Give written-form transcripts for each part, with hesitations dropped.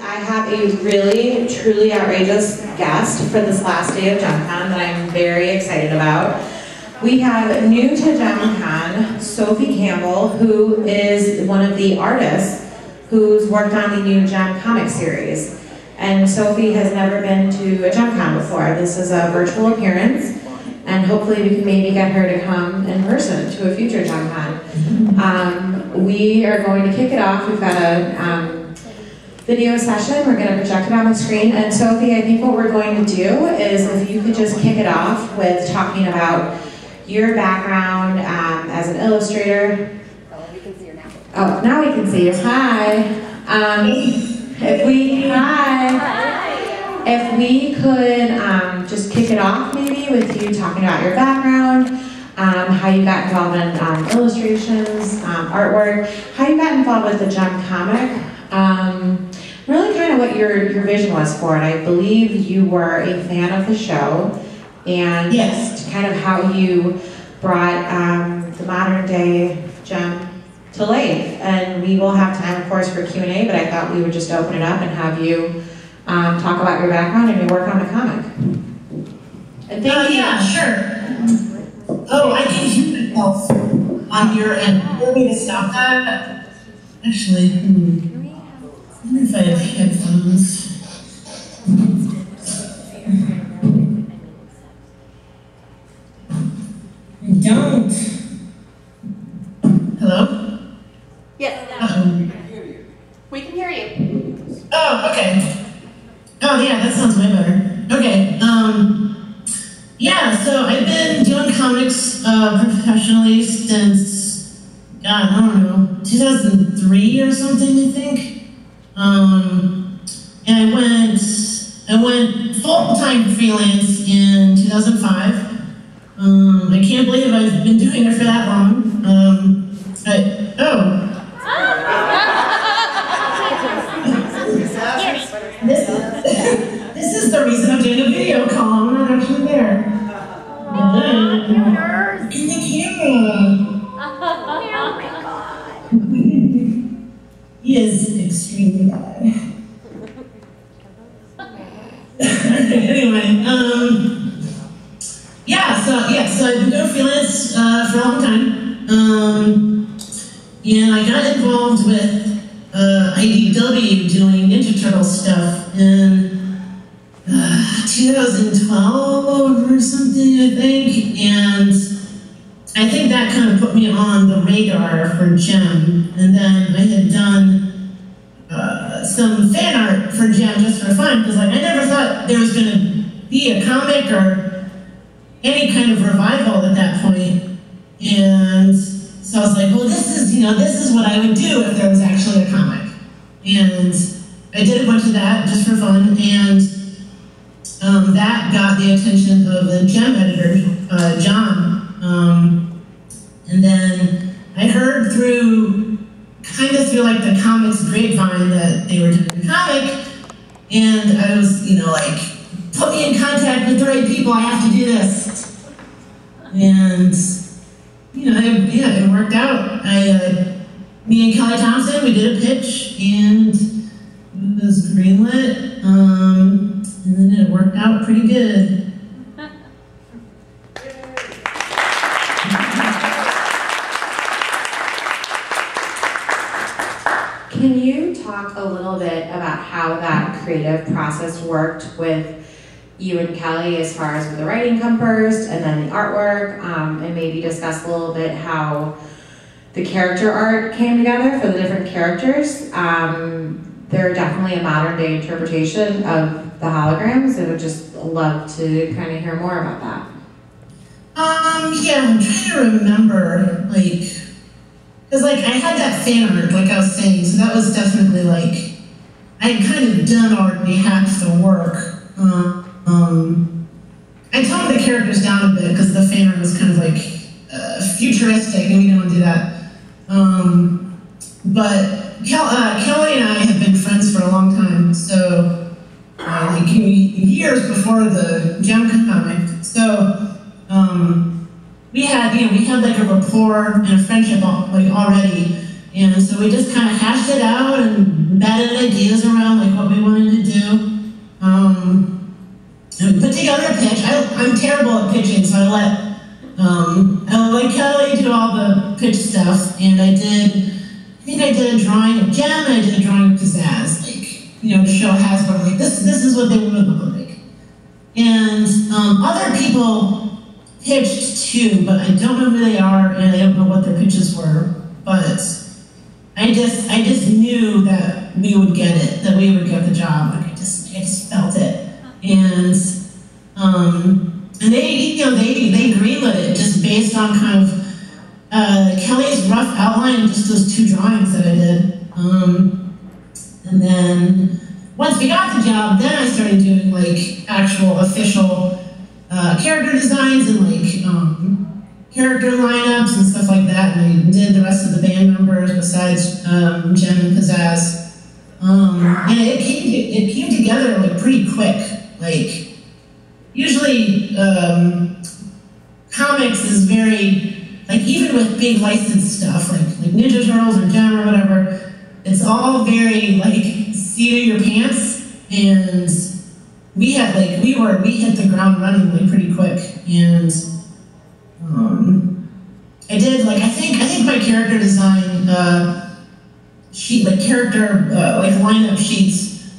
I have a really, truly outrageous guest for this last day of JemCon that I'm very excited about. We have new to JemCon, Sophie Campbell, who is one of the artists who's worked on the new Gem comic series. And Sophie has never been to a JemCon before. This is a virtual appearance, and hopefully we can maybe get her to come in person to a future JemCon. We are going to kick it off. We've got a video session. We're going to project it on the screen. And Sophie, I think what we're going to do is if you could just kick it off with talking about your background as an illustrator. Oh, we can see her now. Oh, now we can see you. Hi. If we could just kick it off maybe with you talking about your background, how you got involved in illustrations, artwork, how you got involved with the Gem comic, really kind of what your vision was for it. I believe you were a fan of the show, and just kind of how you brought the modern day Gem to life. And we will have time, of course, for Q&A, but I thought we would just open it up and have you talk about your background and your work on the comic. And thank you. Yeah, sure. Oh, I can hear myself on your end. You want me to stop that? Actually, I wonder if I have headphones. I don't. Hello? Yes. We can hear you. Oh, okay. Oh, yeah, that sounds way better. Okay, yeah, so I've been doing comics professionally since, God, I don't know, 2003 or something, I think. And I went full-time freelance in 2005. I can't believe I've been doing it for that long. This is the reason I'm doing a video call. I'm not actually there. In the camera. He is extremely bad. Anyway, so I've been doing freelance for a long time. And I got involved with IDW doing Ninja Turtle stuff in 2012 or something, I think. And I think that kind of put me on the radar for Gem. And then I had done some fan art for Gem just for fun, because like I never thought there was going to be a comic or any kind of revival at that point. And so I was like, well, this is what I would do if there was actually a comic. And I did a bunch of that just for fun, and that got the attention of the Gem editor, John. And then I heard through like the comics grapevine that they were doing a comic, and I was, like, put me in contact with the right people, I have to do this. And, it worked out. Me and Kelly Thompson, we did a pitch, and it was greenlit, and then it worked out pretty good. Can you talk a little bit about how that creative process worked with you and Kelly as far as the writing come first and then the artwork, and maybe discuss a little bit how the character art came together for the different characters? They're definitely a modern day interpretation of the holograms, and I would just love to kind of hear more about that. Yeah, I'm trying to remember, because I had that fan art, like I was saying, so that was definitely I had kind of done already half the work. I toned the characters down a bit because the fan art was kind of futuristic, and we don't do that. But Kelly and I have been friends for a long time, so years before the Gem comic. So we had a rapport and a friendship already. And so we just kind of hashed it out and batted ideas around, like what we wanted to do. And we put together a pitch. I'm terrible at pitching, so I let Kelly do all the pitch stuff, and I think I did a drawing of Jem, and I did a drawing of Pizzazz, like, you know, to show Hasbro, like, this is what they would look like. And other people pitched too, but I don't know who they are, and I don't know what their pitches were, but I just knew that we would get it, that we would get the job. Like I just felt it, and they, you know, they greenlit it just based on kind of Kelly's rough outline, just those 2 drawings that I did. And then once we got the job, then I started doing like actual official character designs and like character lineups and stuff like that. And I did the rest of the band members besides Jem and Pizzazz. And it came together like pretty quick. Like usually comics is very, like even with big licensed stuff, like Ninja Turtles or Jem or whatever, it's all very like seat of your pants, and we hit the ground running like pretty quick. And I did like I think my character design sheet, like character like lineup sheets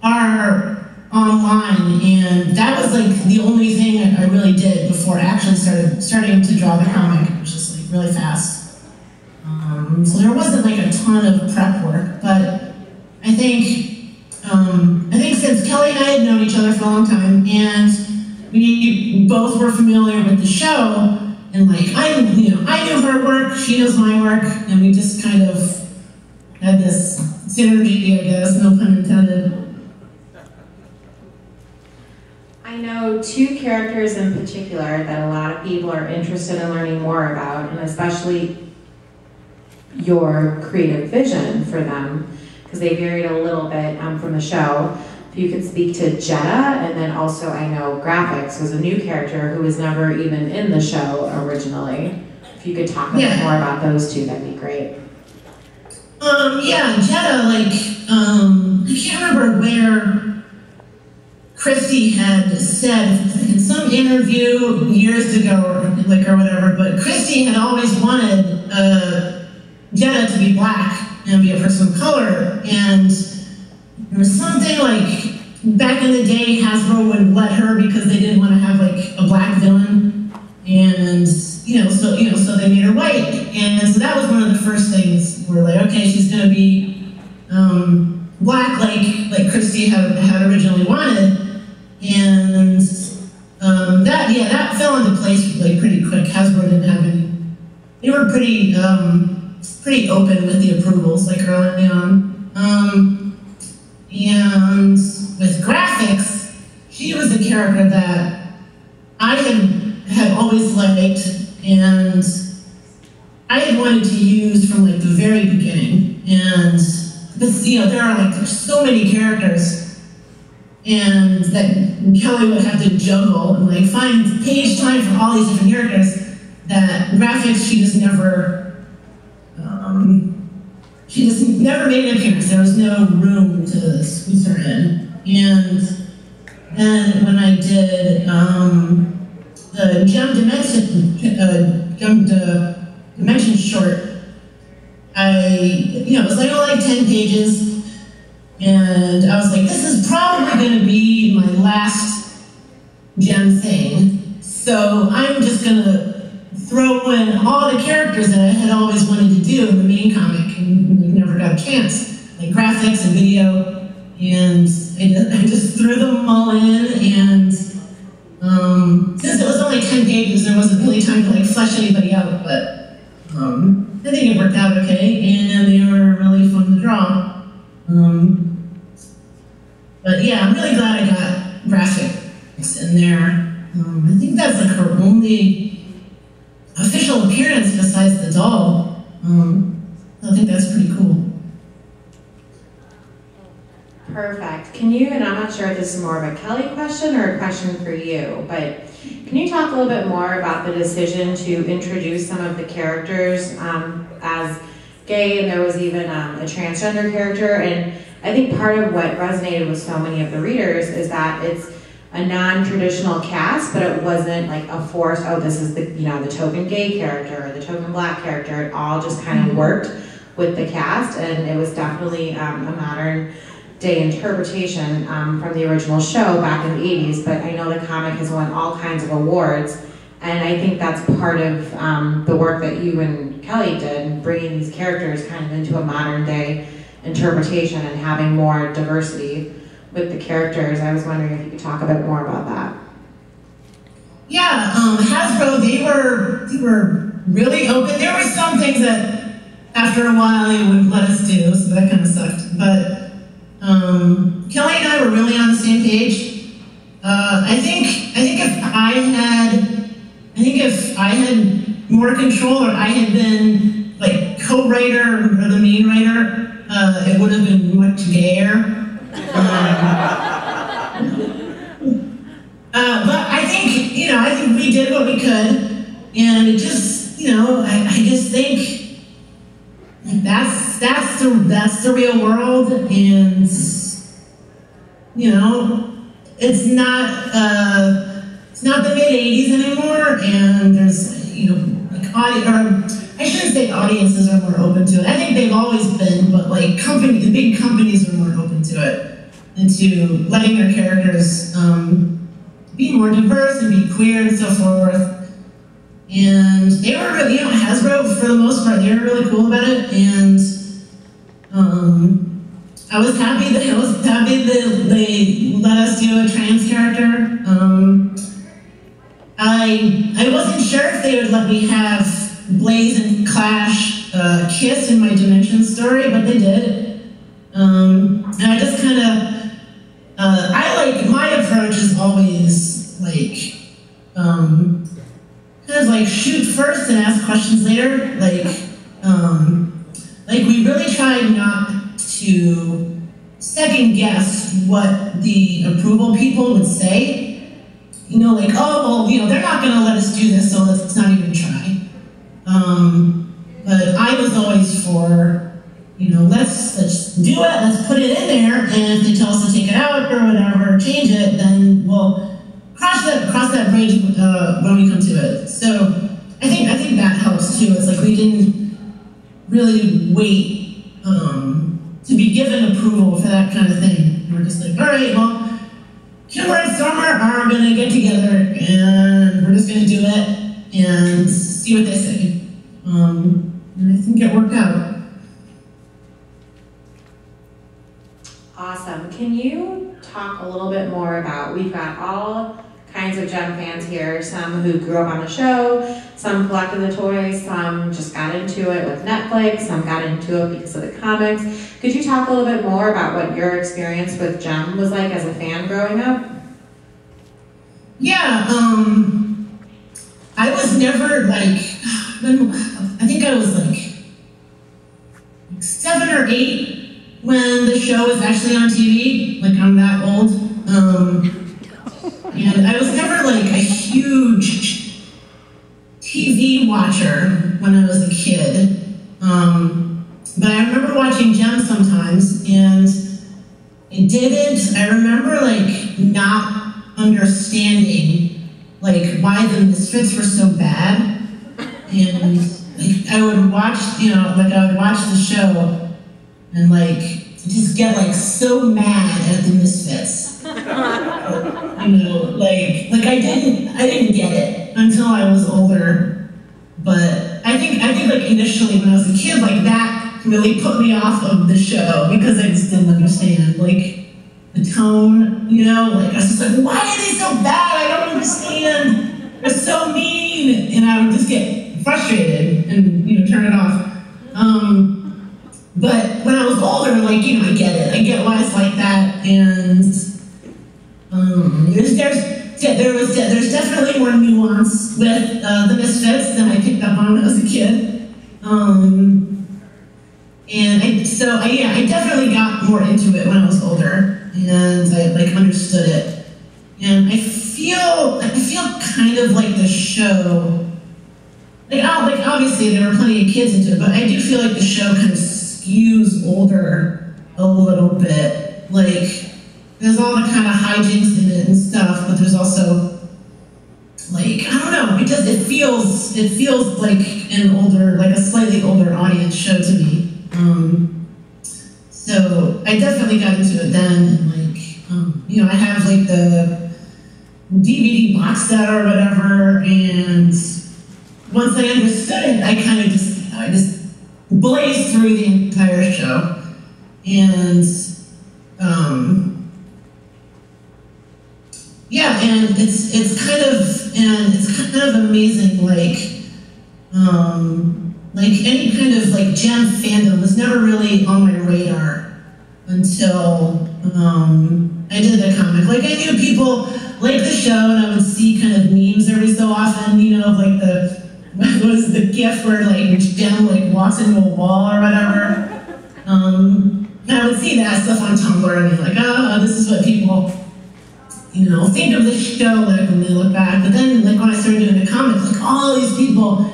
are online, and that was like the only thing I really did before I actually starting to draw the comic, which is like really fast. So there wasn't like a ton of prep work, but I think since Kelly and I had known each other for a long time, and we both were familiar with the show, and like I knew her work, she knows my work, and we just kind of had this synergy, I guess, no pun intended. I know 2 characters in particular that a lot of people are interested in learning more about, and especially your creative vision for them, because they varied a little bit from the show. If you could speak to Jetta, and then also I know Graphics was a new character who was never even in the show originally. If you could talk a bit more about those 2, that'd be great. Yeah, Jetta, like, I can't remember where Christy had said in some interview years ago, or whatever, but Christy had always wanted Jetta to be black and be a person of color, and there was something like back in the day Hasbro would let her because they didn't want to have like a black villain, and so they made her white, and so that was one of the first things. We're like, okay, she's gonna be black like Christy had originally wanted. And that fell into place like pretty quick. Hasbro didn't have any. They were pretty open with the approvals like early on. And with Graphics, she was a character that I had always liked, and I had wanted to use from like the very beginning. And there's so many characters, and that Kelly would have to juggle and like find page time for all these different characters, that Graphics she just never made an appearance. There was no room to squeeze her in. And then when I did the Jem Dimension short, it was like 10 pages. And I was like, this is probably going to be my last Jem thing. So I'm just going to throw in all the characters that I had always wanted to do in the main comic, and we never got a chance, like graphics and video. And I just threw them all in, and since it was only 10 pages, there wasn't really time to like flesh anybody out, but I think it worked out okay, and they were really fun to draw. But yeah, I'm really glad I got graphics in there. I think that's like her only official appearance besides the doll. I think that's pretty cool. Perfect. Can you, and I'm not sure if this is more of a Kelly question or a question for you, but can you talk a little bit more about the decision to introduce some of the characters as gay, and there was even a transgender character. And I think part of what resonated with so many of the readers is that it's a non-traditional cast, but it wasn't like a forced, oh, this is the, you know, the token gay character or the token black character. It all just kind of worked with the cast, and it was definitely a modern day interpretation from the original show back in the 80s, but I know the comic has won all kinds of awards, and I think that's part of the work that you and Kelly did, bringing these characters kind of into a modern day interpretation and having more diversity with the characters. I was wondering if you could talk a bit more about that. Yeah, Hasbro, they were really open. There were some things that after a while they wouldn't let us do, so that kind of sucked. But Kelly and I were really on the same page. I think if I had more control, or I had been like co-writer or the main writer, it would have been much gayer. But I think we did what we could, and it just, I just think that's the real world, and it's not the mid-'80s anymore, and there's I shouldn't say audiences are more open to it. I think they've always been, but like the big companies are more open to it and to letting their characters be more diverse and be queer and so forth. And they were really, Hasbro, for the most part, they were really cool about it. And I was happy that they let us do a trans character. I wasn't sure if they would let me have Blaze and Clash kiss in my Dimension story, but they did. And I just kind of, my approach is always kind of like shoot first and ask questions later. We really tried not to second guess what the approval people would say. They're not going to let us do this, so let's not even try. But I was always for, let's do it, let's put it in there, and if they tell us to take it out or whatever, change it, then we'll cross that bridge when we come to it. So I think that helps too. It's like we didn't really wait to be given approval for that kind of thing. We're just like, all right, well, Kimber and Stormer are going to get together, and we're just going to do it and see what they say. And I think it worked out. Awesome. Can you talk a little bit more about, we've got all kinds of Gem fans here, some who grew up on the show, some collected the toys, some just got into it with Netflix, some got into it because of the comics. Could you talk a little bit more about what your experience with Gem was like as a fan growing up? Yeah, I was never I think I was 7 or 8 when the show was actually on TV. I'm that old. And I was never a huge TV watcher when I was a kid. But I remember watching Gem sometimes, and I remember not understanding why the Misfits were so bad. And I would watch, I would watch the show and just get so mad at the Misfits. I didn't get it until I was older. But I think initially when I was a kid, that really put me off of the show because I just didn't understand the tone, I was just why are they so bad? I don't understand. They're so mean. And I would just get frustrated and turn it off. But when I was older, I get it. I get why it's like that. And there's definitely more nuance with the Misfits than I picked up on when I was a kid. I definitely got more into it when I was older, and I understood it. And I feel kind of like the show, like obviously there were plenty of kids into it, but I do feel like the show kind of skews older a little bit. Like, there's all the kind of hijinks in it and stuff, but there's also, like, I don't know, it feels like an older, like a slightly older audience show to me. So I definitely got into it then, and like, you know, I have like the DVD box set or whatever, and once I understood it, I just blazed through the entire show, and yeah, and it's kind of amazing, like any kind of like Gem fandom was never really on my radar until I did the comic. Like, I knew people liked the show, and I would see kind of memes every so often, you know, like what is the gif where like Gem like walks into a wall or whatever. And I would see that stuff on Tumblr and be like, oh, this is what people, you know, think of the show like when they look back. But then like when I started doing the comics, like all these people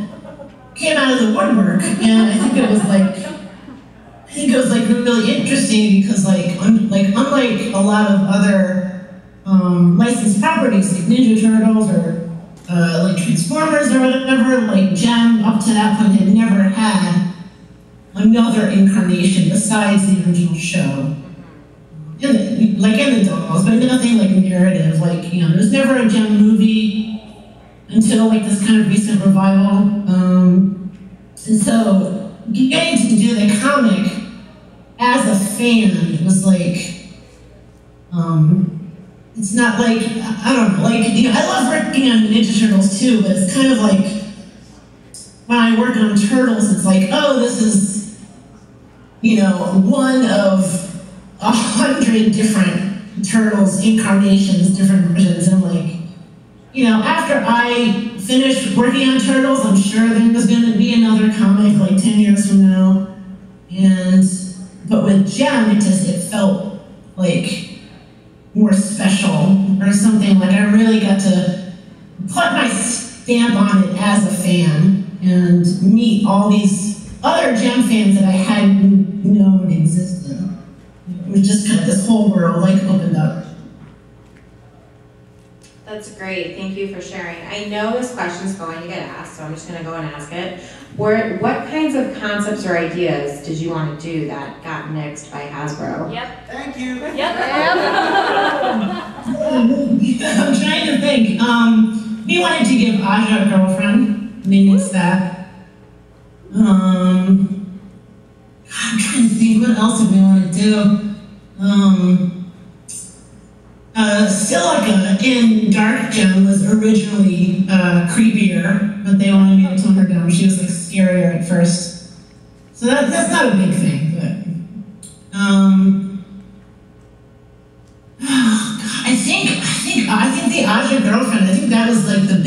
came out of the woodwork, and I think it was like really interesting because like unlike a lot of other licensed properties like Ninja Turtles or like Transformers or whatever, like Gem up to that point had never had another incarnation besides the original show. In the dolls, but nothing like narrative. Like, you know, there's never a Gem movie until like this kind of recent revival. And so getting to do the comic as a fan was like, it's not like, I don't know, like, you know, I love working on Ninja Turtles too, but it's kind of like, when I work on Turtles, it's like, oh, this is, you know, one of 100 different Turtles incarnations, different versions, and I'm like, you know, after I finished working on Turtles, I'm sure there's going to be another comic like 10 years from now, but with Gem, it felt like more special or something, like I really got to put my stamp on it as a fan and meet all these other Gem fans that I hadn't known existed. It was just kind of this whole world like opened up. That's great. Thank you for sharing. I know this question's going to get asked, so I'm just going to go and ask it. What kinds of concepts or ideas did you want to do that got nixed by Hasbro? Yep. Thank you. Yep. I'm trying to think. We wanted to give Aja a girlfriend. They nixed that. I'm trying to think. What else did we want to do? Silica in Dark Gem was originally creepier, but they wanted me to tone her down. She was like scarier at first. So that's not a big thing, but I think the Aja girlfriend, I think that was like the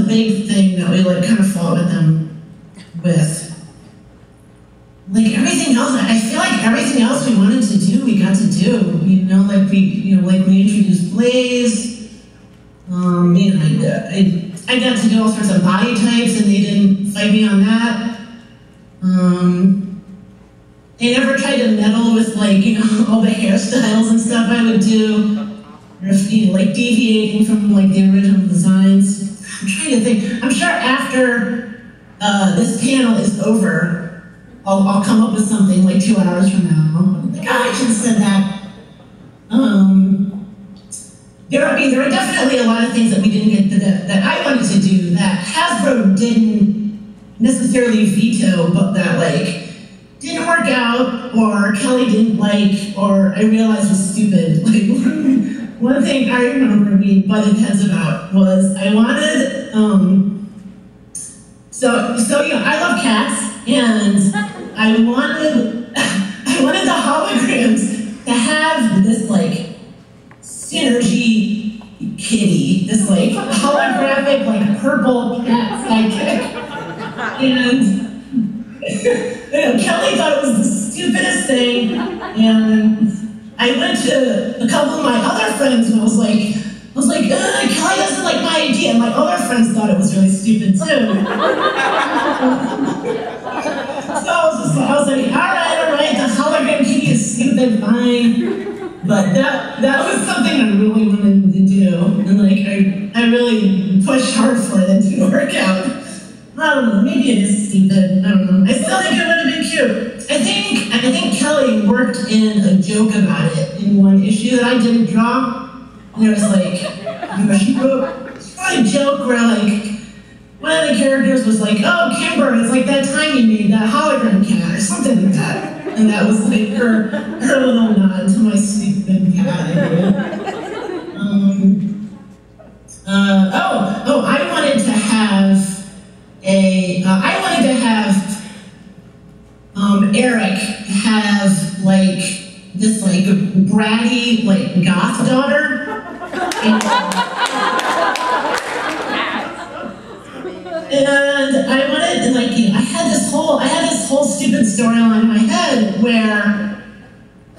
big thing that we like kind of fought with them with. Like everything else, I feel like everything else we wanted to do, we got to do. You know, like we introduced Blaze. You know, I got to do all sorts of body types, and they didn't fight me on that. They never tried to meddle with like, you know, all the hairstyles and stuff I would do, or you know, like deviating from like the original designs. I'm trying to think. I'm sure after this panel is over, I'll come up with something like 2 hours from now. Like, oh, I should have said that. There were definitely a lot of things that we didn't get that I wanted to do that Hasbro didn't necessarily veto, but that like didn't work out, or Kelly didn't like, or I realized was stupid. Like one thing I remember being butted heads about was I wanted so you know, I love cats, and I wanted the holograms to have this like synergy kitty, this like holographic like purple cat sidekick, and you know, Kelly thought it was the stupidest thing, and I went to a couple of my other friends and I was like, was like, Kelly doesn't like my idea. And my other friends thought it was really stupid too. So I was like, all right, the hologram kitty is stupid, fine. But that was something I really wanted to do. And like, I really pushed hard for it and it didn't work out. I don't know, maybe it is stupid, I don't know. I still think it would have been cute. I think Kelly worked in a joke about it in one issue that I didn't draw. And there was like, she wrote a joke where like, one of the characters was like, oh, Kimber, it's like that time you made that hologram cat, or something like that. And that was like her little nod to my stupid cat idea. I wanted to have Eric have like this like bratty like goth daughter. And I wanted like, you know, I had this whole stupid storyline in my head where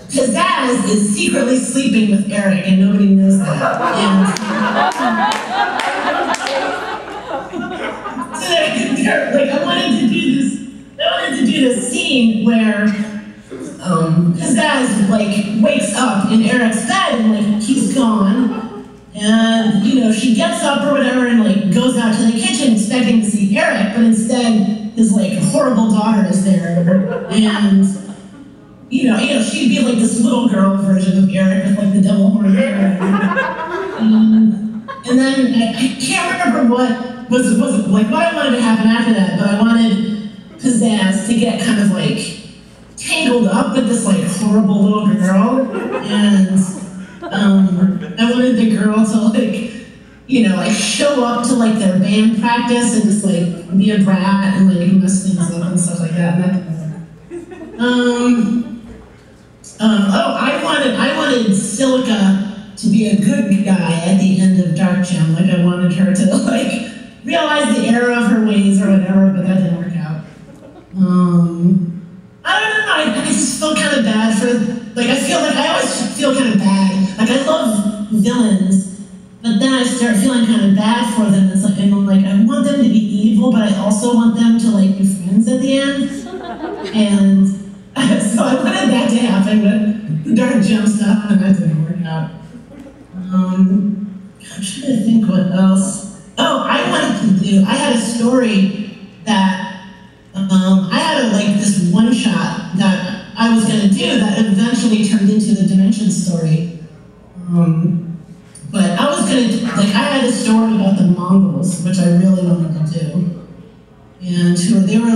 Pizzazz is secretly sleeping with Eric and nobody knows that. And so like I wanted to do this scene where Pizzazz like wakes up in Eric's bed and like he's gone. And, you know, she gets up or whatever and, like, goes out to the kitchen expecting to see Eric, but instead his, like, horrible daughter is there. And, you know, she'd be, like, this little girl version of Eric with, like, the devil horn hair. And then I can't remember what I wanted to happen after that, but I wanted Pizzazz to get kind of, like, tangled up with this, like, horrible little girl. And I wanted the girl to like, you know, like show up to like their band practice and just like be a brat and like mess things up and stuff like that. I wanted Silica to be a good guy at the end of Dark Gem. Like I wanted her to like realize the error of her ways or whatever, but that didn't work out. I don't know. I just feel kind of bad for. Like, I always feel kind of bad. Like, I love villains, but then I start feeling kind of bad for them. It's like, and I'm like, I want them to be evil, but I also want them to, like, be friends at the end. And so I wanted that to happen with Dark Gem stuff, and that didn't work out. I'm trying to think what else. Oh, I had a story that, I had this one shot that I was going to do that eventually turned into the Dimension story. But I was going to, I had a story about the Mongols, which I really wanted to do. And they were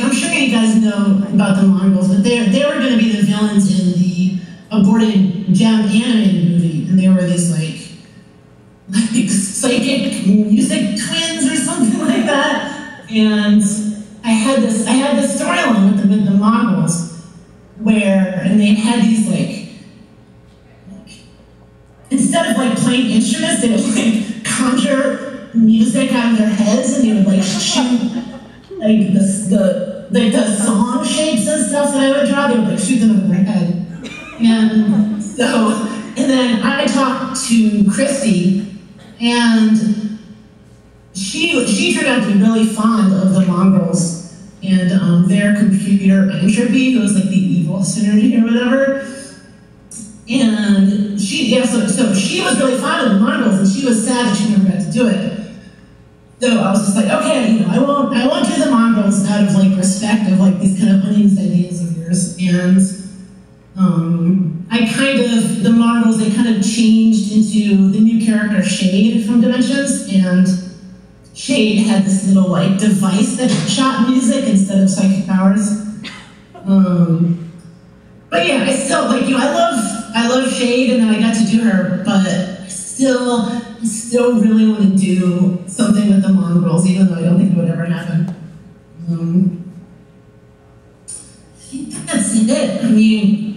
I'm sure you guys know about the Mongols, but they were going to be the villains in the aborted Gem animated movie. And they were these psychic music twins or something like that. And I had this storyline with the Mongols and they had these instead of playing instruments, they would conjure music out of their heads and they would shoot the song shapes and stuff that I would draw, they would shoot them over their head. And then I talked to Christy and she turned out to be really fond of the Mongols and their computer entropy, who was the evil synergy or whatever. And so she was really fond of the Mongols, and she was sad that she never got to do it. So I was just like, okay, I won't do the Mongols out of respect of these kind of unused ideas of yours. And the Mongols, they kind of changed into the new character Shade from Dimensions, and Shade had this little device that shot music instead of psychic powers. But yeah, I still I love Shade, and then I got to do her, but I still really want to do something with the Mongols, even though I don't think it would ever happen. I think that's it. I mean,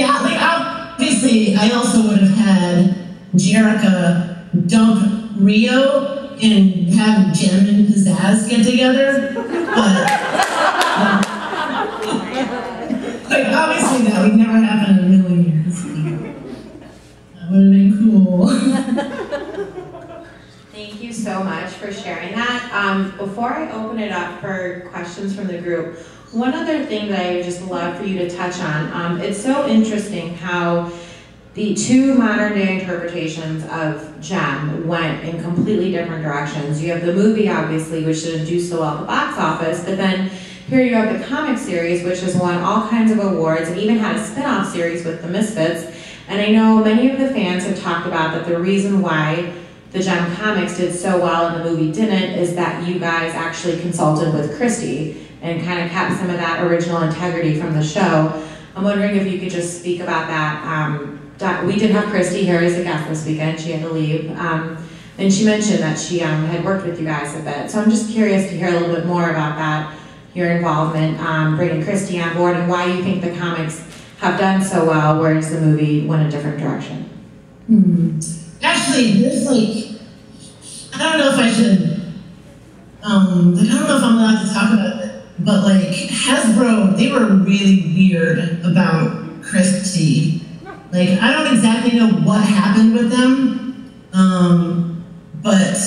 obviously, I also would have had Jerrica dump Rio and have Gem and Pizzazz get together, but obviously that would never happen in a million years. so much for sharing that. Before I open it up for questions from the group, one other thing that I would just love for you to touch on, it's so interesting how the two modern day interpretations of Jem went in completely different directions. You have the movie, obviously, which didn't do so well at the box office, but then here you have the comic series, which has won all kinds of awards and even had a spin-off series with the Misfits. And I know many of the fans have talked about that the reason why the Jem comics did so well and the movie didn't is that you guys actually consulted with Christy and kind of kept some of that original integrity from the show. I'm wondering if you could just speak about that. We did have Christy here as a guest this weekend. She had to leave. And she mentioned that she had worked with you guys a bit. So I'm just curious to hear a little bit more about that, your involvement, bringing Christy on board, and why you think the comics have done so well, whereas the movie went a different direction. Actually, there's I don't know if I should, I don't know if I'm allowed to talk about it, but Hasbro, they were really weird about Christy. I don't exactly know what happened with them, but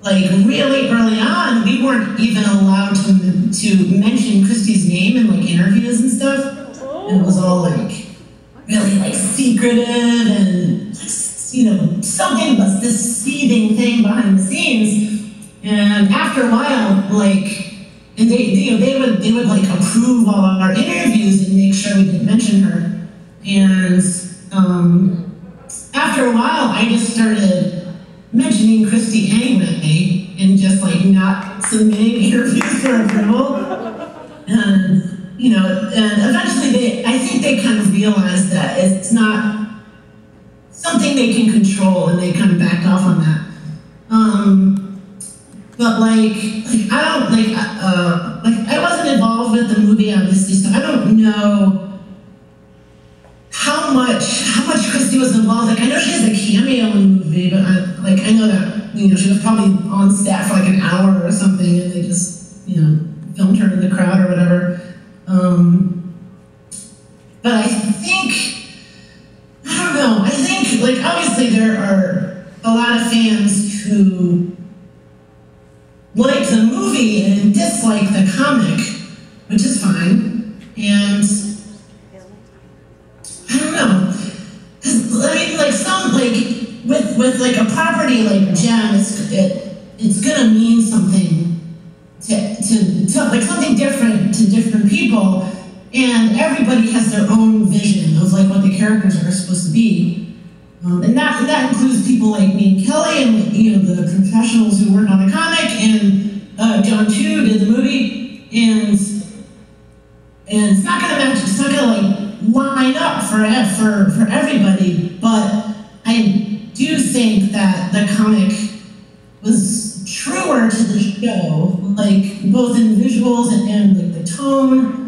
really early on, we weren't even allowed to mention Christy's name in interviews and stuff. And it was all really secretive and something was this seething thing behind the scenes. And after a while, and they would approve all of our interviews and make sure we didn't mention her. And after a while, I just started mentioning Christy anyway, and just not submitting interviews for approval. And and eventually I think they kind of realized that it's not something they can control, and they kind of backed off on that. But I wasn't involved with the movie, obviously, so I don't know how much Christy was involved. I know she has a cameo in the movie, but I know that she was probably on set for an hour or something, and they just filmed her in the crowd or whatever. But I think, I don't know, I think, obviously there are a lot of fans who like the movie and dislike the comic, which is fine, and I don't know, because, with a property like Jem, it's gonna mean something to something different to different people, and everybody has their own vision of what the characters are supposed to be, and that includes people like me and Kelly, and the professionals who work on the comic, and John too did the movie, and it's not gonna match. It's not gonna line up for everybody, but I do think that the comic was truer to the show, both in visuals and the tone.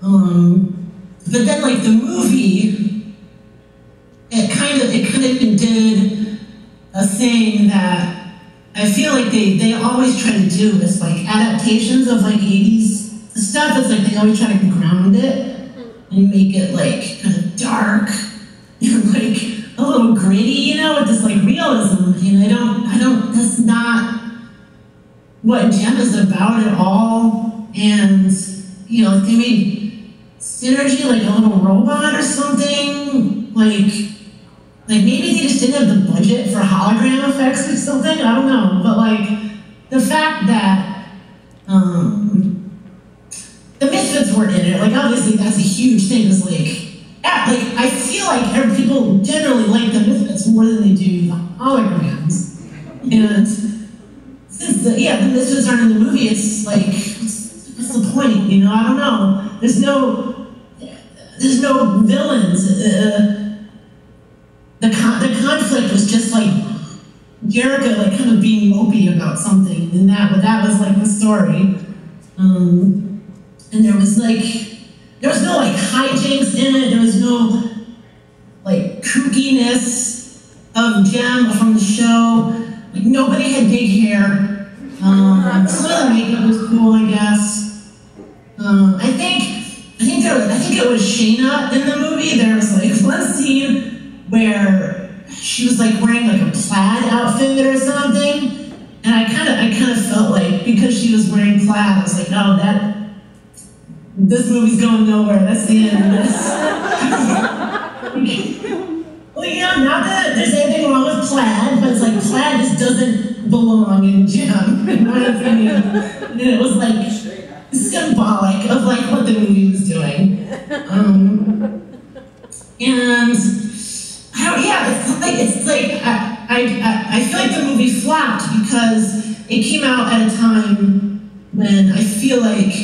But then the movie, it kind of did a thing that I feel they always try to do, is adaptations of 80s stuff. It's they always try to ground it and make it kind of dark and a little gritty, with this realism. I don't, that's not what Jem is about at all. And they made Synergy a little robot or something. Maybe they just didn't have the budget for hologram effects or something. I don't know. But the fact that the Misfits weren't in it, obviously that's a huge thing. It's I feel people generally like the Misfits more than they do the holograms. And since the Misfits aren't in the movie, it's what's the point? I don't know. There's no villains. The conflict was just Jericho kind of being mopey about something, and that was the story. And there was no hijinks in it. There was no kookiness of Jem from the show. Nobody had big hair. Some of the makeup was cool, I guess. I think it was Shayna in the movie. There was one scene where she was like wearing like a plaid outfit or something, and I kind of felt like because she was wearing plaid, I was like, oh, this movie's going nowhere. That's the end of this. Well, you know, not that there's anything wrong with plaid, but it's like plaid just doesn't belong in Gem, in my opinion. And it was like symbolic of like what the movie was doing. And it's like I feel like the movie flopped because it came out at a time when I feel like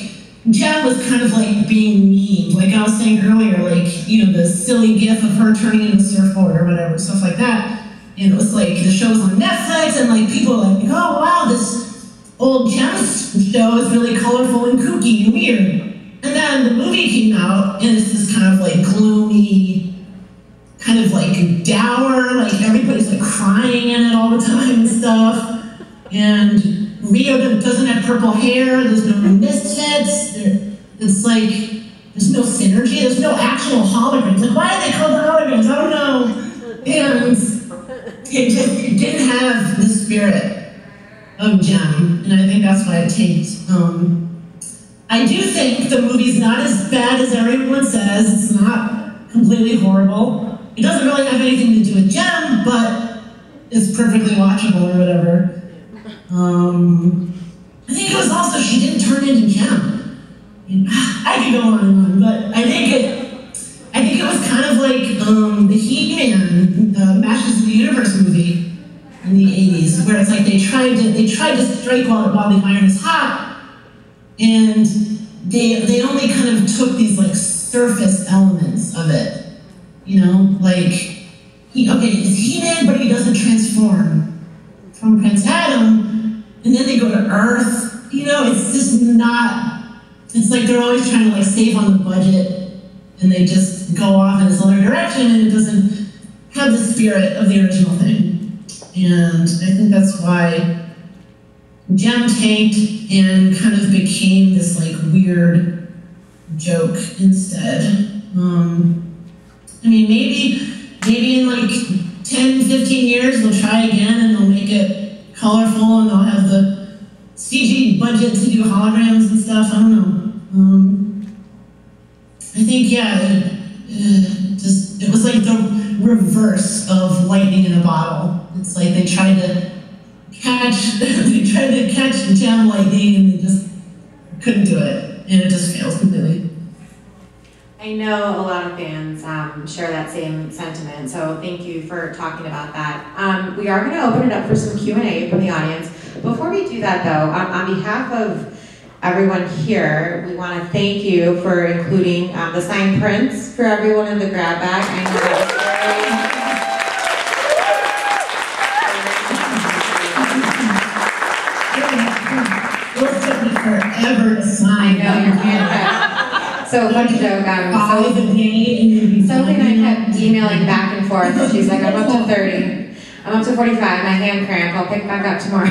Jem was kind of like being mean. Like I was saying earlier, like, you know, the silly gif of her turning into a surfboard or whatever, stuff like that. And it was like the show was on Netflix and like people were like, oh wow, this old Jem show is really colorful and kooky and weird. And then the movie came out and it's this kind of like gloomy, kind of like dour, like everybody's like crying in it all the time and stuff. And Rio doesn't have purple hair, there's no misfits, it's like, there's no synergy, there's no actual holograms. Like, why are they called holograms? I don't know. And it didn't have the spirit of Jem, and I think that's why it tanked. I do think the movie's not as bad as everyone says. It's not completely horrible. It doesn't really have anything to do with Jem, but it's perfectly watchable or whatever. I think it was also she didn't turn into Jem. I could go on and on, but I think it was kind of like the He-Man, the Masters of the Universe movie in the 80s, where it's like they tried to strike while the iron is hot, and they only kind of took these like surface elements of it, you know, like it's He-Man, but he doesn't transform from Prince Adam, and then they go to Earth. You know, it's just not. It's like they're always trying to like save on the budget, and they just go off in this other direction, and it doesn't have the spirit of the original thing. And I think that's why Jem tanked and kind of became this like weird joke instead. I mean, maybe in like 10, 15 years they'll try again and they'll make it colorful and they'll have the CG budget to do holograms and stuff. I don't know. I think, yeah, it was like the reverse of lightning in a bottle. It's like they tried to catch Jem lightning and they just couldn't do it, and it just fails completely. I know a lot of fans share that same sentiment, so thank you for talking about that. We are going to open it up for some Q&A from the audience. Before we do that, though, on behalf of everyone here, we want to thank you for including the signed prints for everyone in the grab bag. I know that was forever to sign. I know, you're fantastic. So, funny joke. Sophie and I kept emailing back and forth, and she's like, I'm up to 30. I'm up to 45, my hand cramp, I'll pick back up tomorrow.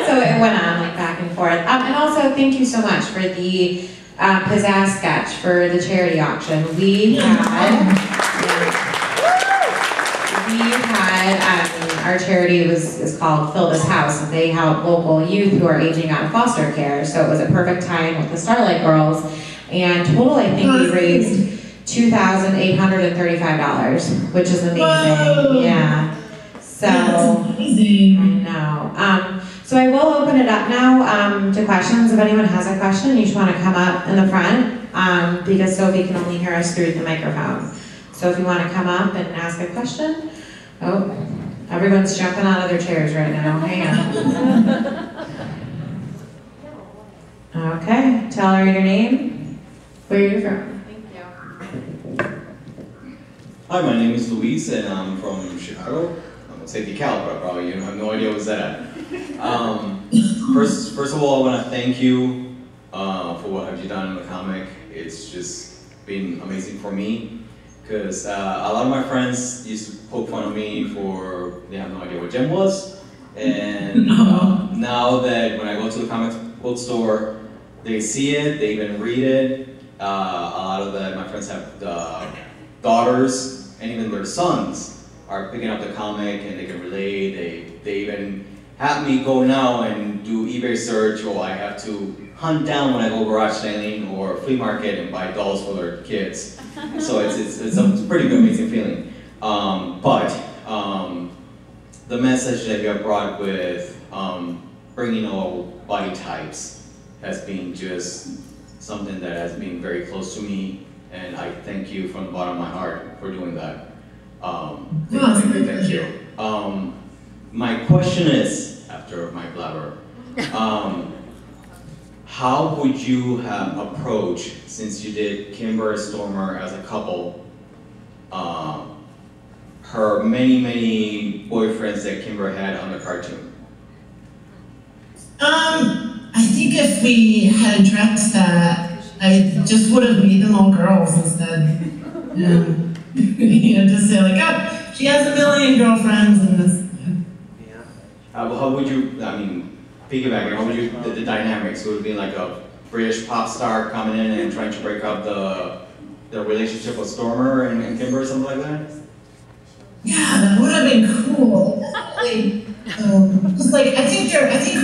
So it went on like back and forth. And also, thank you so much for the pizzazz sketch for the charity auction. We had our charity is called Fill This House, and they help local youth who are aging out of foster care. So it was a perfect time with the Starlight Girls. And total, I think we raised $2,835, which is amazing. Whoa. Yeah. So that's amazing. I know. So I will open it up now to questions. If anyone has a question, you just want to come up in the front because Sophie can only hear us through the microphone. So if you want to come up and ask a question, everyone's jumping out of their chairs right now. Hang on. Okay, tell her your name, where you're from. Thank you. Hi, my name is Luis, and I'm from Chicago. I'm gonna say DeKalb, but probably you have no idea what's that at. First of all, I want to thank you for what have you done in the comic. It's just been amazing for me because a lot of my friends used to poke fun of me for they have no idea what Jem was, and now that when I go to the comic book store, they see it, they even read it. A lot of my friends have daughters and even their sons are picking up the comic and they can relate. They even have me go now and do eBay search, or I have to hunt down when I go garage sailing or flea market and buy dolls for their kids. So it's a pretty amazing feeling. But the message that you have brought with bringing all body types has been just something that has been very close to me, and I thank you from the bottom of my heart for doing that. Thank you. My question is, after my blabber, how would you have approached, since you did Kimber and Stormer as a couple, her many boyfriends that Kimber had on the cartoon? I think if we had addressed that, I just would have made them all girls instead. Just say like, oh, she has a million girlfriends and this. Yeah. How would you, I mean, piggybacking, how would you, the dynamics, would it be like a British pop star coming in and trying to break up the relationship with Stormer and Kimber or something like that? Yeah, that would have been cool. Cause like I think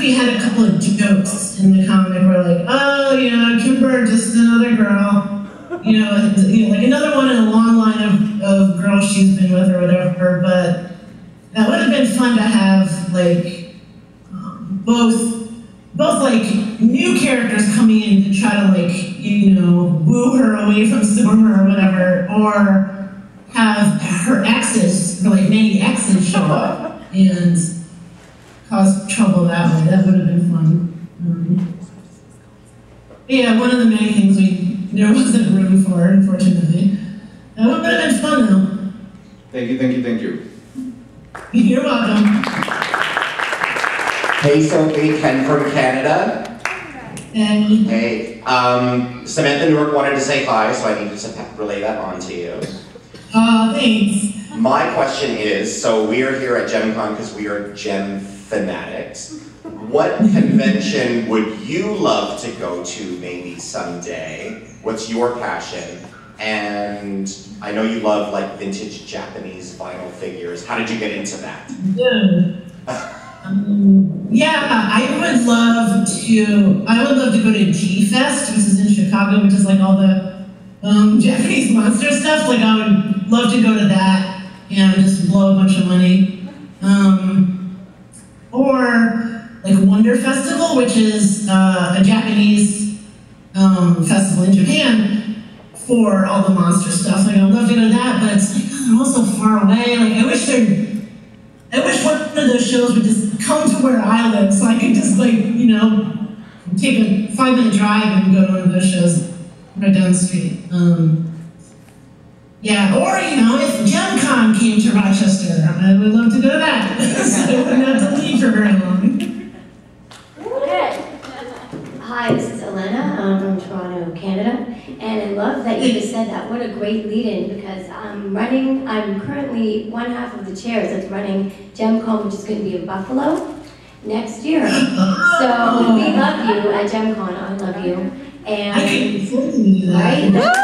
we had a couple of jokes in the comic where like, oh, Kimber, just another girl, like another one in a long line of girls she's been with or whatever. But that would have been fun to have like both like new characters coming in to try to like woo her away from Stormer or whatever, or have her exes, or like many exes, show up and cause trouble that way. That would have been fun. Yeah, one of the many things there wasn't room for, unfortunately. That would have been fun though. Thank you. You're welcome. Hey Sophie, Ken from Canada. Hey. Samantha Newark wanted to say hi, so I need to relay that on to you. Thanks. My question is, so we are here at JemCon because we are Gem fanatics. What convention would you love to go to maybe someday? What's your passion? And I know you love like vintage Japanese vinyl figures. How did you get into that? Yeah, I would love to go to G-Fest, which is in Chicago, which is like all the Japanese monster stuff. Like I would love to go to that and just blow a bunch of money. Or like Wonder Festival, which is a Japanese festival in Japan for all the monster stuff. Like I'd love to go to that, but it's like I'm also far away. Like I wish one of those shows would just come to where I live, so I could just like take a 5-minute drive and go to one of those shows right down the street. Yeah, or if JemCon came to Rochester, I would love to go to that. So I wouldn't have to leave for very long. Okay. Hi, this is Elena. I'm from Toronto, Canada, and I love that you just said that. What a great lead-in, because I'm currently one half of the chairs that's running JemCon, which is going to be in Buffalo next year. So we love you at JemCon. I love you. And I can totally do that. Right?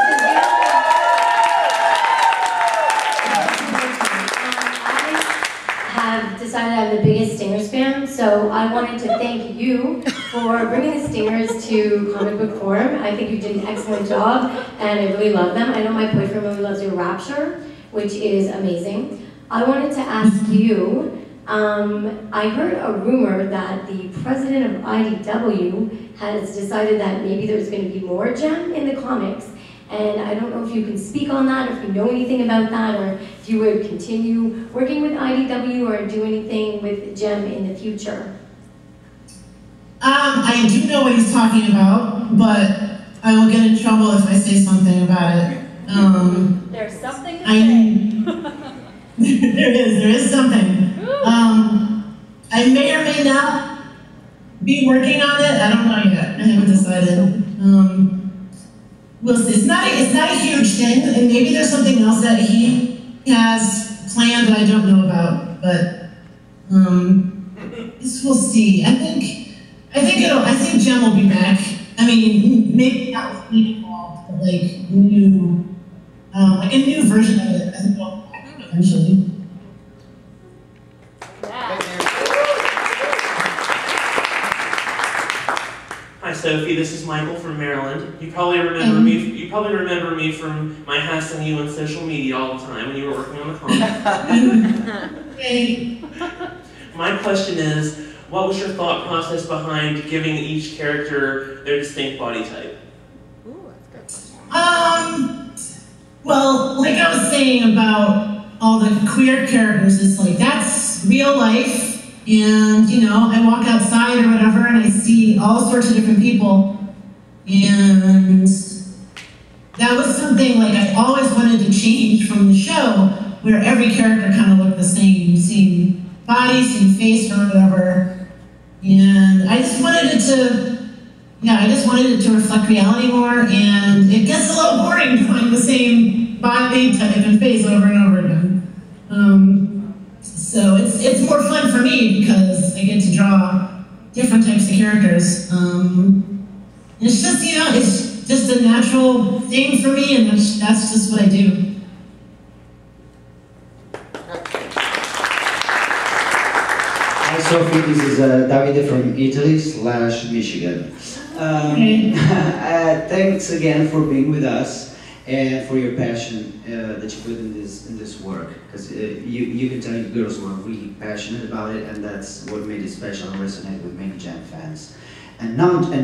Decided I'm the biggest Stingers fan, so I wanted to thank you for bringing the Stingers to Comic Book Forum. I think you did an excellent job, and I really love them. I know my boyfriend really loves your Rapture, which is amazing. I wanted to ask you, I heard a rumor that the president of IDW has decided that maybe there's going to be more Gem in the comics. And I don't know if you can speak on that, or if you know anything about that, or if you would continue working with IDW or do anything with Gem in the future. I do know what he's talking about, but I will get in trouble if I say something about it. There's something to say. There is something. I may or may not be working on it. I don't know yet. I haven't decided. We'll see. It's not a huge thing, and maybe there's something else that he has planned that I don't know about. But we'll see. I think Gem will be back. I mean, maybe not with me involved, but like a new version of it. I think it'll be back eventually. Hi Sophie, this is Michael from Maryland. You probably remember me. You probably remember me from my hassling you on social media all the time when you were working on the comic. Hey. My question is, what was your thought process behind giving each character their distinct body type? Ooh, that's a good question. Well, like I was saying about all the queer characters, it's like that's real life. And, you know, I walk outside or whatever and I see all sorts of different people. And that was something like I always wanted to change from the show where every character kind of looked the same body, same face or whatever. And I just wanted it to reflect reality more, and it gets a little boring doing the same body type and face over and over again. So it's more fun for me because I get to draw different types of characters. It's just, you know, it's just a natural thing for me, and that's just what I do. Hi Sophie, this is Davide from Italy / Michigan. Thanks again for being with us and for your passion that you put in this work, because you can tell you girls were really passionate about it, and that's what made it special and resonate with many Gem fans and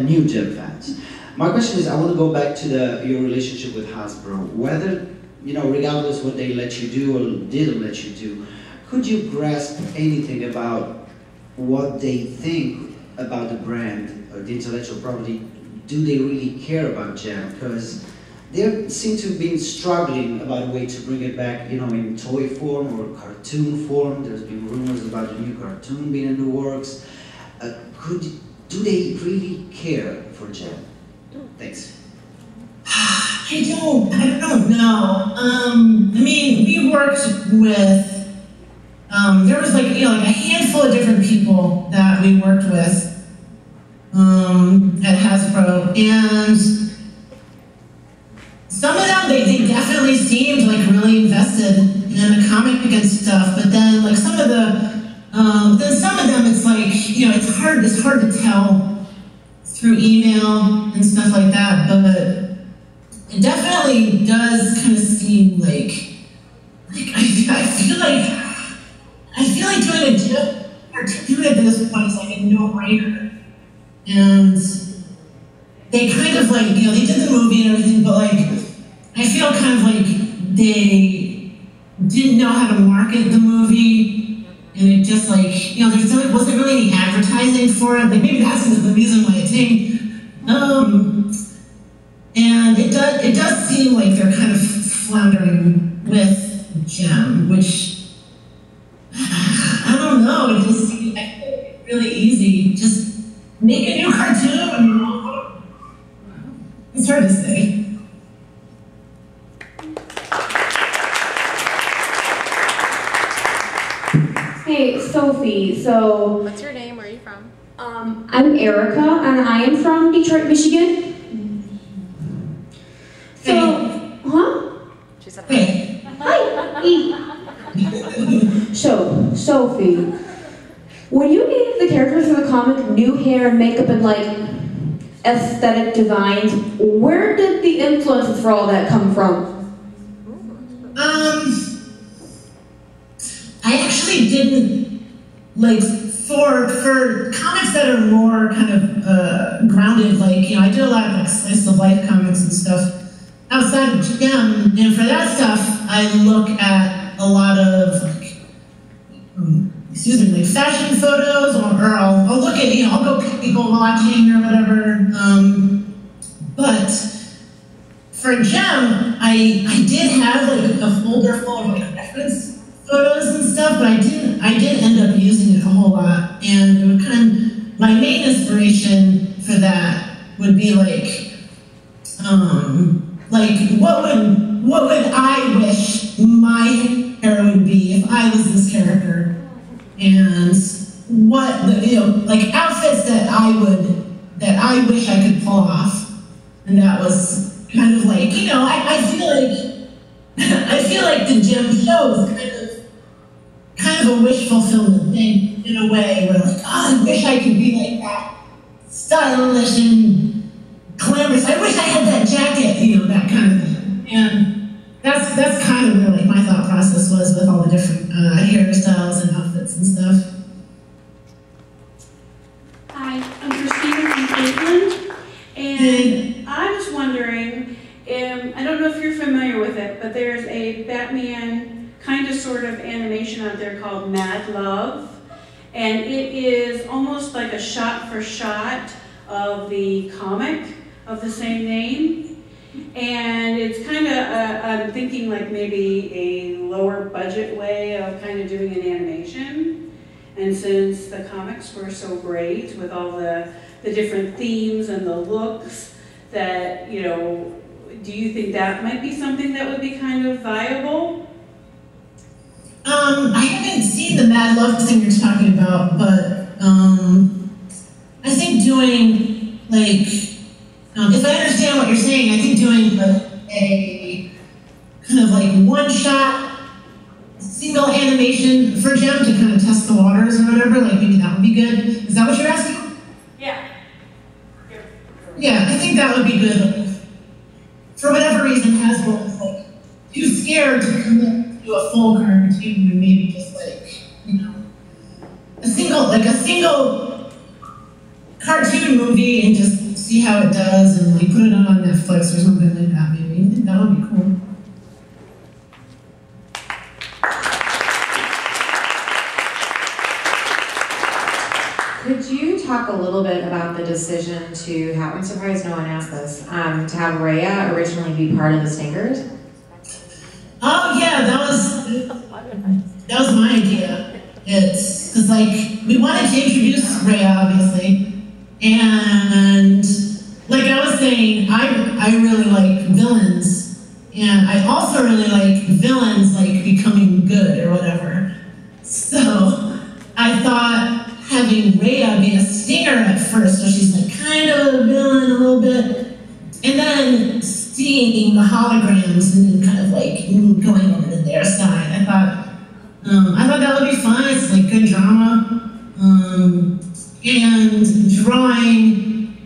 new Gem fans. My question is, I want to go back to your relationship with Hasbro. Whether, you know, regardless what they let you do or didn't let you do, could you grasp anything about what they think about the brand or the intellectual property? Do they really care about Gem? Because they seem to be struggling about a way to bring it back, you know, in toy form or cartoon form. There's been rumors about a new cartoon being in the works. Do they really care for Gem? Thanks. I don't know. I mean, we worked with, there was like, you know, like a handful of different people that we worked with at Hasbro, and some of them, they definitely seemed like really invested in the comic and stuff, but then like some of them it's like, you know, it's hard to tell through email and stuff like that, but it definitely does kind of seem like I feel like doing a Gem cartoon at this point is like a no-brainer. And they kind of like, you know, they did the movie and everything, but like, I feel kind of like they didn't know how to market the movie, and it just like, you know, there wasn't really any advertising for it. Like maybe that's the reason why it tanked. And it does seem like they're kind of floundering with Gem, which I don't know. It just seems like really easy. Just make a new cartoon. It's hard to say. Hey, Sophie, so... What's your name? Where are you from? I'm Erica, and I am from Detroit, Michigan. So, huh? She said Hey. Hi! So, Sophie, when you gave the characters in the comic new hair and makeup and, like, aesthetic designs, where did the influences for all that come from? I actually didn't, like, for comics that are more kind of grounded, like, you know, I did a lot of like slice of life comics and stuff outside of Gem, and for that stuff, I look at a lot of like, like fashion photos, or I'll look at, you know, I'll go pick people watching or whatever. But for Gem, I did have like a folder full of like reference photos and stuff, but I did end up using it a whole lot, and it would my main inspiration for that would be like what would I wish my hair would be if I was this character, and what, you know, like outfits that I wish I could pull off, and that was kind of like, you know, I feel like the Gem show is kind of a wish fulfillment thing in a way, where like, oh, I wish I could be like that stylish and glamorous. I wish I had that jacket, you know, that kind of thing. And that's kind of where like my thought process was with all the different hairstyles and outfits and stuff. Hi, I'm Christina from Cleveland, and I was wondering, I don't know if you're familiar with it, but there's a Batman kind of sort of animation out there called Mad Love, and it is almost like a shot-for-shot of the comic of the same name, and it's kind of, I'm thinking like maybe a lower budget way of kind of doing an animation. And since the comics were so great with all the different themes and the looks, that, you know, do you think that might be something that would be kind of viable? I haven't seen the Mad Love thing you're talking about, but I think doing like, if I understand what you're saying, I think doing like a kind of like one-shot single animation for Jem to kind of test the waters or whatever, like maybe that would be good. Is that what you're asking? Yeah. Yeah, I think that would be good. For whatever reason, Hasbro was like too scared to commit to a full cartoon, and maybe just like, you know, a single cartoon movie and just see how it does and like put it on Netflix or something like that. Maybe I think that would be cool. Could you talk a little bit about the decision to have, I'm surprised no one asked this, to have Rhea originally be part of the Stingers? Oh yeah, that was my idea. It's because like we wanted to introduce Rhea, obviously, and like I was saying, I really like villains, and I also really like villains like becoming good or whatever. So I thought having Rhea be a stinger at first, so she's like kind of a villain a little bit, and then seeing the holograms and then kind of like going over to their side. I thought that would be fun. It's like good drama, and drawing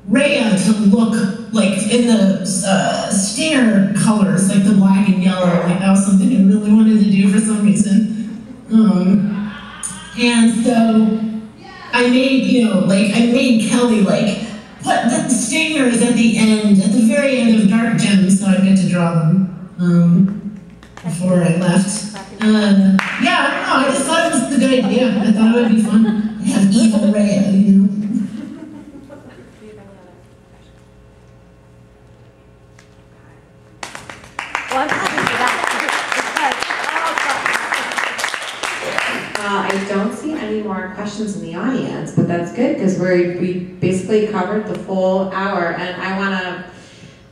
Rhea to look like in the stinger colors, like the black and yellow. Like that was something I really wanted to do for some reason. And so I made Kelly like put the stingers at the end, at the very end of Dark Gems, so I'd get to draw them before I left. Yeah, I don't know, I just thought it was a good idea. I thought it would be fun to have evil Rhea, you know. I don't see any more questions in the audience, but that's good because we basically covered the full hour, and I want to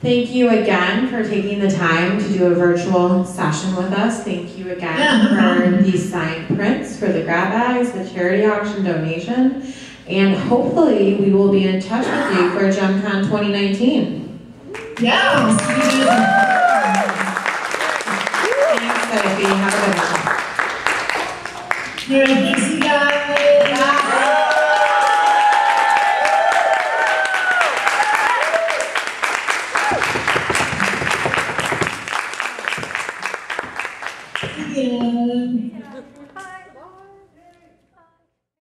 thank you again for taking the time to do a virtual session with us. Thank you again for these signed prints, for the grab bags, the charity auction donation, and hopefully we will be in touch with you for JemCon 2019. Yeah. Thanks, Sophie. Have a good one. Yeah, thanks.